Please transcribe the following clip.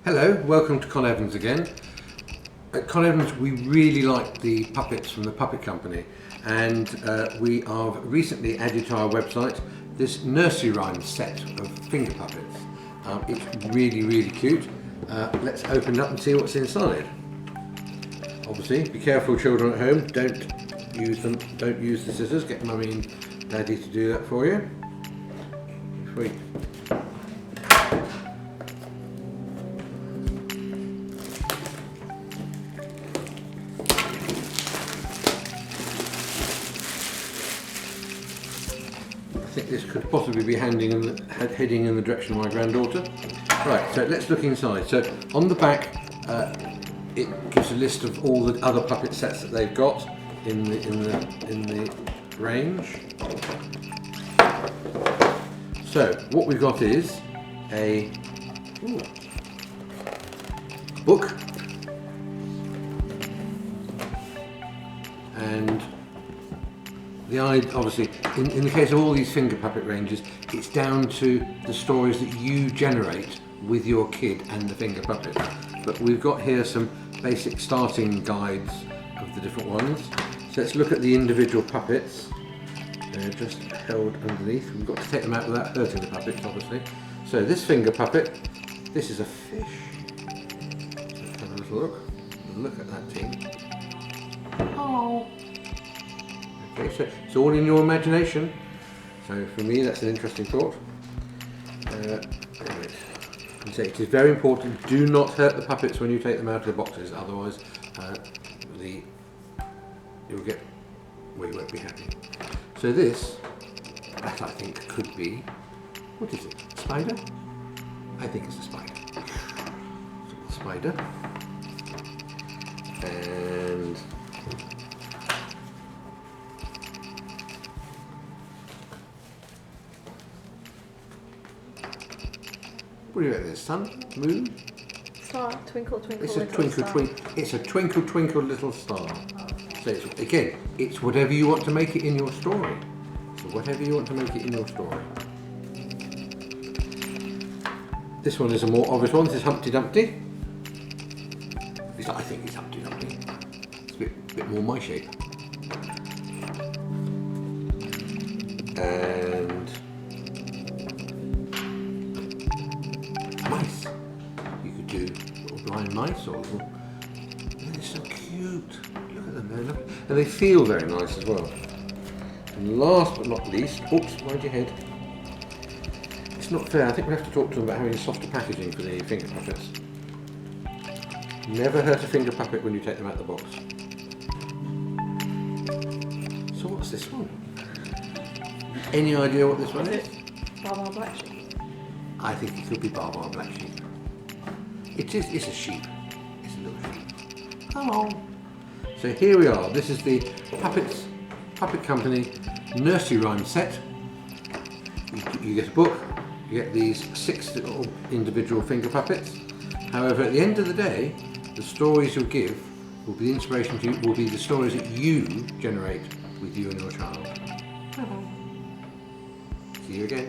Hello, welcome to Con Evans again. At Con Evans we really like the puppets from the Puppet Company, and we have recently added to our website this Nursery rhyme set of finger puppets. It's really cute. Let's open it up and see what's inside. Obviously, be careful children at home, don't use the scissors, get Mummy and Daddy to do that for you. Sweet. I think this could possibly be heading in the direction of my granddaughter. Right, so let's look inside. So on the back, it gives a list of all the other puppet sets that they've got in the range. So what we've got is a book, and obviously, in the case of all these finger puppet ranges, it's down to the stories that you generate with your kid and the finger puppet. But we've got here some basic starting guides of the different ones. So let's look at the individual puppets. They're just held underneath. We've got to take them out without hurting the puppets, obviously. So this finger puppet, this is a fish. Let's have a little look. Look at that thing. Oh. Okay, so it's all in your imagination. So for me, that's an interesting thought. So it is very important, do not hurt the puppets when you take them out of the boxes, otherwise you won't be happy. So that I think could be, what is it, a spider? I think it's a spider. Spider. And what do you reckon? Sun? Moon? Star. Twinkle, twinkle, it's a little twinkle, star. It's a twinkle, twinkle, little star. So it's whatever you want to make it in your story. So whatever you want to make it in your story. This one is a more obvious one. This is Humpty Dumpty. I think it's Humpty Dumpty. It's a bit more my shape. And mice. You could do little blind mice or little. They're so cute. Look at them. And they feel very nice as well. And last but not least, oops, mind your head. It's not fair. I think we have to talk to them about having softer packaging for the finger puppets. Never hurt a finger puppet when you take them out of the box. So what's this one? Any idea what this one is? Baba Black Sheep. I think it could be Baba Black Sheep. It's a sheep. It's a little sheep. Hello. So here we are. This is the Puppet Company Nursery Rhyme set. You get a book. You get these 6 little individual finger puppets. However, at the end of the day, the stories you'll give will be the inspiration to you, will be the stories that you generate with you and your child. See you again.